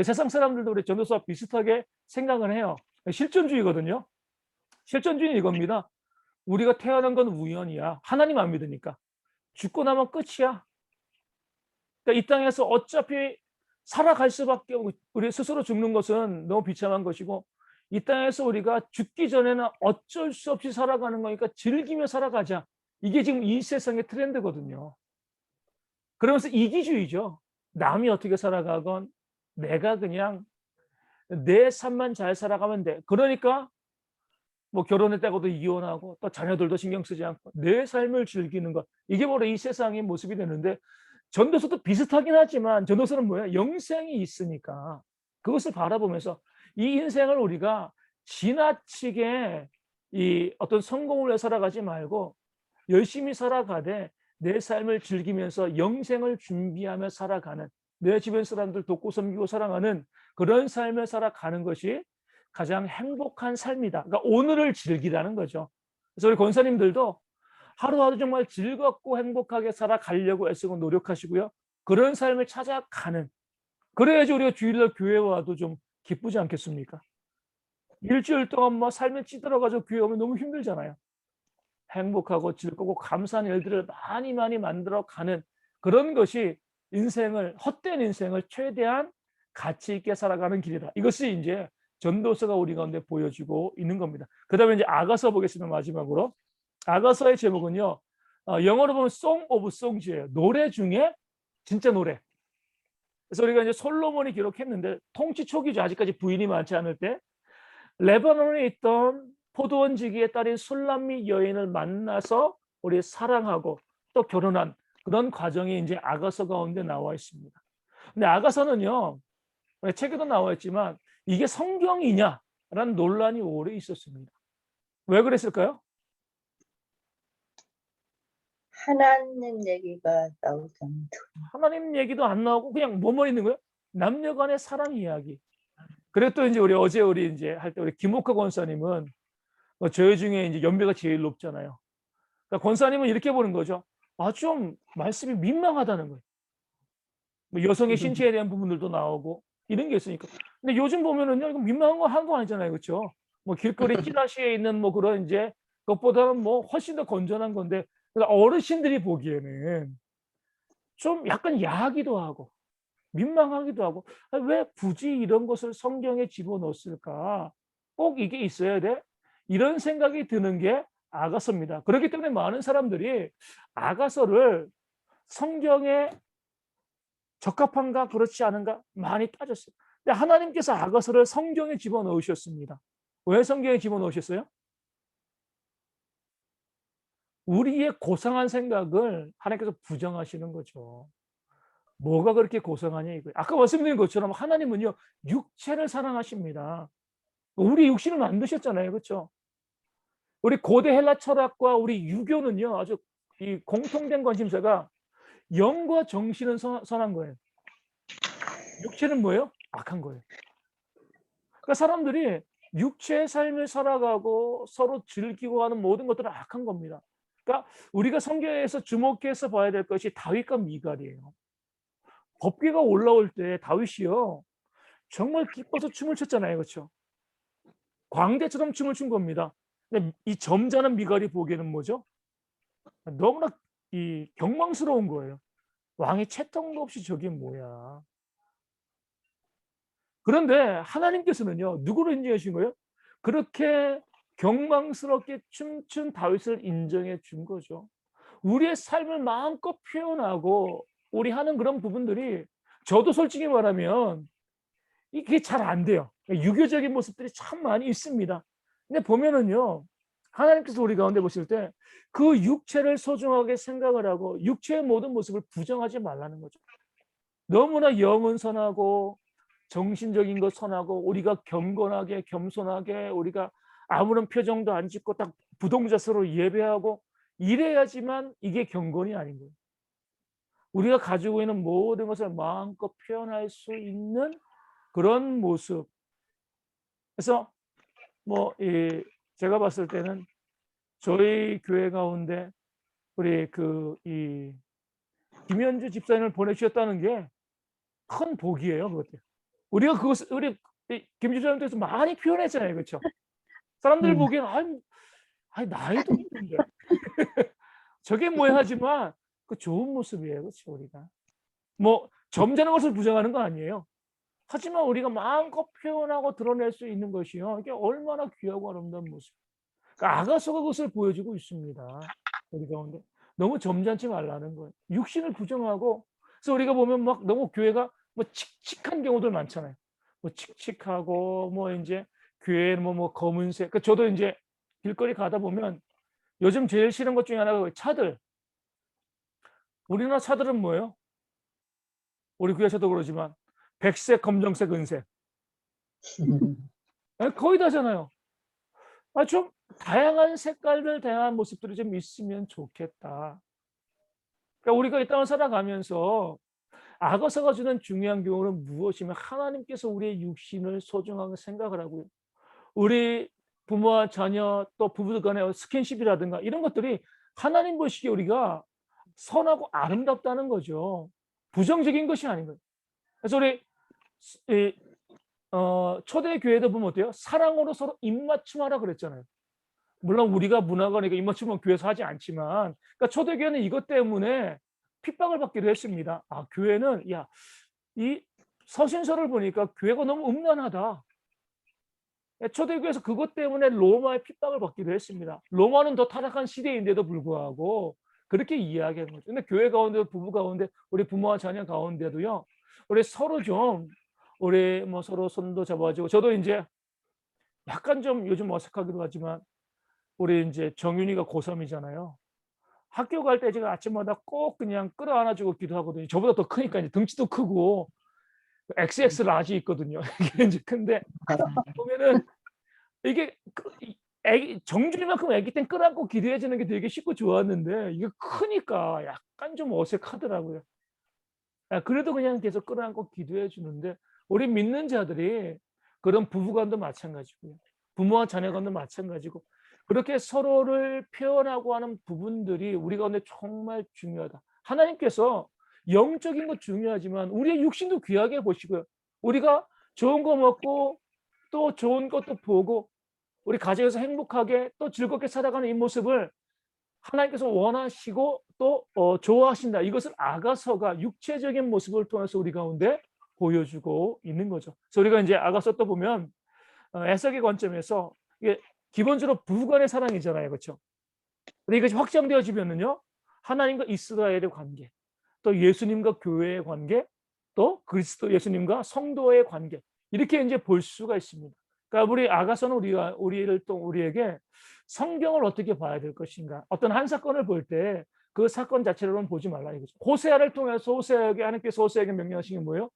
세상 사람들도 우리 전도서와 비슷하게 생각을 해요. 실존주의거든요. 실존주의는 이겁니다. 우리가 태어난 건 우연이야. 하나님 안 믿으니까. 죽고 나면 끝이야. 그러니까 이 땅에서 어차피 살아갈 수밖에 없고 우리 스스로 죽는 것은 너무 비참한 것이고 이 땅에서 우리가 죽기 전에는 어쩔 수 없이 살아가는 거니까 즐기며 살아가자. 이게 지금 이 세상의 트렌드거든요. 그러면서 이기주의죠. 남이 어떻게 살아가건 내가 그냥 내 삶만 잘 살아가면 돼. 그러니까 뭐 결혼했다고도 이혼하고 또 자녀들도 신경 쓰지 않고 내 삶을 즐기는 것. 이게 바로 이 세상의 모습이 되는데 전도서도 비슷하긴 하지만 전도서는 뭐예요? 영생이 있으니까 그것을 바라보면서 이 인생을 우리가 지나치게 이 어떤 성공을 위해 살아가지 말고 열심히 살아가되 내 삶을 즐기면서 영생을 준비하며 살아가는, 내 주변 사람들 돕고 섬기고 사랑하는 그런 삶을 살아가는 것이 가장 행복한 삶이다. 그러니까 오늘을 즐기라는 거죠. 그래서 우리 권사님들도 하루하루 정말 즐겁고 행복하게 살아가려고 애쓰고 노력하시고요. 그런 삶을 찾아가는, 그래야지 우리가 주일날 교회 와도 좀 기쁘지 않겠습니까? 일주일 동안 뭐 삶에 찌들어가지고 교회 오면 너무 힘들잖아요. 행복하고 즐겁고 감사한 일들을 많이 많이 만들어가는 그런 것이 인생을, 헛된 인생을 최대한 가치 있게 살아가는 길이다. 이것이 이제 전도서가 우리 가운데 보여주고 있는 겁니다. 그다음에 이제 아가서 보겠습니다. 마지막으로 아가서의 제목은요. 영어로 보면 Song of Songs예요. 노래 중에 진짜 노래. 그래서 우리가 이제 솔로몬이 기록했는데 통치 초기죠. 아직까지 부인이 많지 않을 때 레바논에 있던 포도원지기의 딸인 술람미 여인을 만나서 우리 사랑하고 또 결혼한 그런 과정이 이제 아가서 가운데 나와 있습니다. 근데 아가서는요, 책에도 나와 있지만 이게 성경이냐라는 논란이 오래 있었습니다. 왜 그랬을까요? 하나님 얘기가 나오던데. 하나님 얘기도 안 나오고 그냥 뭐뭐 있는 거예요? 남녀 간의 사랑 이야기. 그리고 또 이제 우리 어제 우리 이제 할 때 우리 김옥화 권사님은 저희 중에 이제 연배가 제일 높잖아요. 그러니까 권사님은 이렇게 보는 거죠. 좀 말씀이 민망하다는 거예요. 뭐 여성의 신체에 대한 부분들도 나오고 이런 게 있으니까. 근데 요즘 보면은요, 이거 민망한 거 한 거 아니잖아요, 그렇죠? 뭐 길거리 찌라시에 있는 뭐 그런 이제 그것보다는 뭐 훨씬 더 건전한 건데 어르신들이 보기에는 좀 약간 야하기도 하고 민망하기도 하고 왜 굳이 이런 것을 성경에 집어넣었을까? 꼭 이게 있어야 돼? 이런 생각이 드는 게 아가서입니다. 그렇기 때문에 많은 사람들이 아가서를 성경에 적합한가 그렇지 않은가 많이 따졌어요. 근데 하나님께서 아가서를 성경에 집어넣으셨습니다. 왜 성경에 집어넣으셨어요? 우리의 고상한 생각을 하나님께서 부정하시는 거죠. 뭐가 그렇게 고상하냐 이거예요. 아까 말씀드린 것처럼 하나님은요 육체를 사랑하십니다. 우리 육신을 만드셨잖아요, 그렇죠? 우리 고대 헬라 철학과 우리 유교는요 아주 이 공통된 관심사가 영과 정신은 선한 거예요. 육체는 뭐예요? 악한 거예요. 그러니까 사람들이 육체의 삶을 살아가고 서로 즐기고 하는 모든 것들은 악한 겁니다. 그러니까 우리가 성경에서 주목해서 봐야 될 것이 다윗과 미갈이에요. 법궤가 올라올 때 다윗이요 정말 기뻐서 춤을 췄잖아요, 그렇죠? 광대처럼 춤을 춘 겁니다. 근데 이 점잖은 미갈이 보기에는 뭐죠? 너무나 이 경망스러운 거예요. 왕이 채통도 없이 저게 뭐야? 그런데 하나님께서는요 누구를 인정하신 거예요? 그렇게 경망스럽게 춤춘 다윗을 인정해 준 거죠. 우리의 삶을 마음껏 표현하고 우리 하는 그런 부분들이 저도 솔직히 말하면 이게 잘 안 돼요. 유교적인 모습들이 참 많이 있습니다. 근데 보면은요 하나님께서 우리 가운데 보실 때 그 육체를 소중하게 생각을 하고 육체의 모든 모습을 부정하지 말라는 거죠. 너무나 영은 선하고 정신적인 것 선하고 우리가 경건하게 겸손하게 우리가 아무런 표정도 안 짓고 딱 부동자세로 예배하고 이래야지만 이게 경건이 아닌 거예요. 우리가 가지고 있는 모든 것을 마음껏 표현할 수 있는 그런 모습. 그래서 제가 봤을 때는 저희 교회 가운데 우리 김현주 집사님을 보내주셨다는 게 큰 복이에요. 그것도. 우리가 그것을 김 집사님께서 많이 표현했잖아요. 그렇죠? 사람들 보기에는 아니 나이도 있는데 저게 뭐야 하지만 그 좋은 모습이에요. 그렇죠? 우리가 점잖은 것을 부정하는 거 아니에요. 하지만 우리가 마음껏 표현하고 드러낼 수 있는 것이요. 이게 얼마나 귀하고 아름다운 모습. 그러니까 아가서가 그것을 보여주고 있습니다. 우리 가운데. 너무 점잖지 말라는 거예요. 육신을 부정하고 그래서 우리가 보면 막 너무 교회가 칙칙한 경우들 많잖아요. 칙칙하고 이제 교회는 검은색. 그러니까 저도 이제 길거리 가다 보면 요즘 제일 싫은 것 중에 하나가 차들. 우리나라 차들은 뭐예요? 우리 교회 차도 그러지만 백색, 검정색, 은색. 거의 다잖아요. 좀 다양한 색깔들, 다양한 모습들이 좀 있으면 좋겠다. 그러니까 우리가 이 땅을 살아가면서 아가서가 주는 중요한 교훈은 무엇이면 하나님께서 우리의 육신을 소중하게 생각을 하고요. 우리 부모와 자녀 또 부부들 간의 스킨십이라든가 이런 것들이 하나님 보시기에 우리가 선하고 아름답다는 거죠. 부정적인 것이 아닌 거예요. 그래서 우리 초대 교회도 보면 어때요? 사랑으로 서로 입맞춤하라 그랬잖아요. 물론 우리가 문화관이니까 입맞춤은 교회에서 하지 않지만, 그러니까 초대교회는 이것 때문에 핍박을 받기도 했습니다. 교회는 이 서신서를 보니까 교회가 너무 음란하다. 초대교회에서 그것 때문에 로마의 핍박을 받기도 했습니다. 로마는 더 타락한 시대인데도 불구하고 그렇게 이야기하는 거죠. 근데 교회 가운데, 부부 가운데, 우리 부모와 자녀 가운데도요, 우리 서로 좀 우리 서로 손도 잡아주고, 저도 이제 약간 좀 요즘 어색하기도 하지만 우리 이제 정윤이가 고3이잖아요. 학교 갈 때 제가 아침마다 꼭 그냥 끌어안아주고 기도하거든요. 저보다 더 크니까 이제 덩치도 크고 XX 라지 있거든요. 이게 이제 근데 보면은 이게 정준이만큼 아기 땐 끌어안고 기도해 주는 게 되게 쉽고 좋았는데 이게 크니까 약간 좀 어색하더라고요. 그래도 그냥 계속 끌어안고 기도해 주는데 우리 믿는 자들이 그런 부부간도 마찬가지고요. 부모와 자녀간도 마찬가지고 그렇게 서로를 표현하고 하는 부분들이 우리 가운데 정말 중요하다. 하나님께서 영적인 것 중요하지만 우리의 육신도 귀하게 보시고요. 우리가 좋은 거 먹고 또 좋은 것도 보고 우리 가정에서 행복하게 또 즐겁게 살아가는 이 모습을 하나님께서 원하시고 또 좋아하신다. 이것을 아가서가 육체적인 모습을 통해서 우리 가운데 보여주고 있는 거죠. 그래서 우리가 이제 아가서 또 보면 에석의 관점에서 이게 기본적으로 부부간의 사랑이잖아요. 그렇죠? 근데 이것이 확장되어지면은요. 하나님과 이스라엘의 관계, 또 예수님과 교회의 관계, 또 그리스도 예수님과 성도의 관계 이렇게 이제 볼 수가 있습니다. 그러니까 우리 아가서는 우리에게 성경을 어떻게 봐야 될 것인가? 어떤 한 사건을 볼 때 그 사건 자체로는 보지 말라 이거죠. 호세아를 통해서 하나님께서 호세아에게 명령하신 게 뭐예요?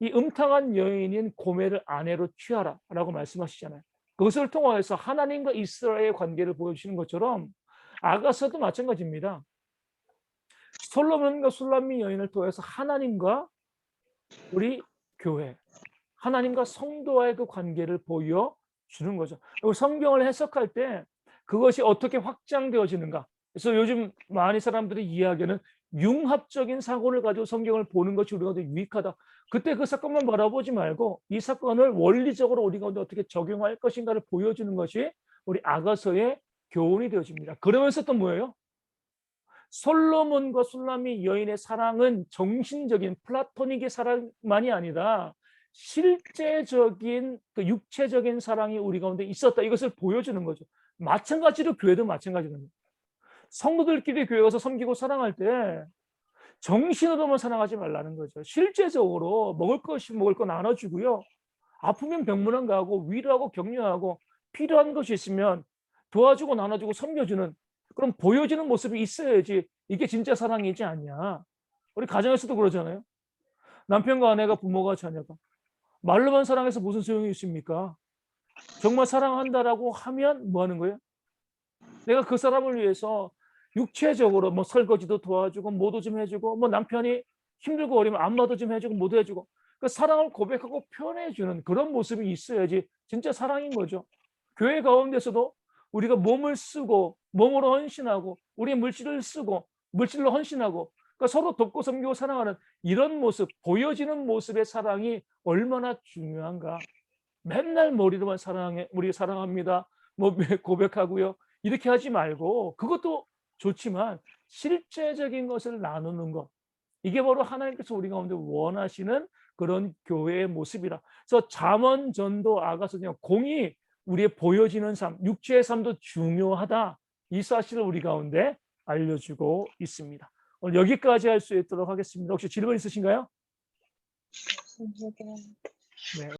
이 음탕한 여인인 고멜을 아내로 취하라라고 말씀하시잖아요. 그것을 통해서 하나님과 이스라엘의 관계를 보여주시는 것처럼 아가서도 마찬가지입니다. 솔로몬과 술람미 여인을 통해서 하나님과 우리 교회, 하나님과 성도와의 그 관계를 보여주는 거죠. 성경을 해석할 때 그것이 어떻게 확장되어지는가. 그래서 요즘 많은 사람들이 이야기하는 융합적인 사고를 가지고 성경을 보는 것이 우리가 더 유익하다. 그때 그 사건만 바라보지 말고 이 사건을 원리적으로 우리가 어떻게 적용할 것인가를 보여주는 것이 우리 아가서의 교훈이 되어집니다. 그러면서 또 뭐예요? 솔로몬과 술람미 여인의 사랑은 정신적인 플라토닉의 사랑만이 아니라 실제적인 그 육체적인 사랑이 우리 가운데 있었다. 이것을 보여주는 거죠. 마찬가지로 교회도 마찬가지입니다. 성도들끼리 교회 가서 섬기고 사랑할 때 정신으로만 사랑하지 말라는 거죠. 실제적으로 먹을 거 나눠주고요. 아프면 병문안 가고 위로하고 격려하고 필요한 것이 있으면 도와주고 나눠주고 섬겨주는 그런 보여지는 모습이 있어야지 이게 진짜 사랑이지 않냐. 우리 가정에서도 그러잖아요. 남편과 아내가, 부모가, 자녀가. 말로만 사랑해서 무슨 소용이 있습니까? 정말 사랑한다라고 하면 뭐 하는 거예요? 내가 그 사람을 위해서 육체적으로 뭐 설거지도 도와주고 뭐도 좀 해주고, 뭐 남편이 힘들고 어리면 안마도 좀 해주고 뭐도 해주고, 그 사랑을 고백하고 표현해주는 그런 모습이 있어야지 진짜 사랑인 거죠. 교회 가운데서도 우리가 몸을 쓰고 몸으로 헌신하고 우리의 물질을 쓰고 물질로 헌신하고, 그러니까 서로 돕고 섬기고 사랑하는 이런 모습, 보여지는 모습의 사랑이 얼마나 중요한가. 맨날 머리로만 사랑해, 우리 사랑합니다, 뭐 고백하고요, 이렇게 하지 말고, 그것도 좋지만 실제적인 것을 나누는 것, 이게 바로 하나님께서 우리 가운데 원하시는 그런 교회의 모습이라. 그래서 잠언, 전도, 아가서 그냥 공이 우리의 보여지는 삶, 육체의 삶도 중요하다, 이 사실을 우리 가운데 알려주고 있습니다. 오늘 여기까지 할 수 있도록 하겠습니다. 혹시 질문 있으신가요? 네.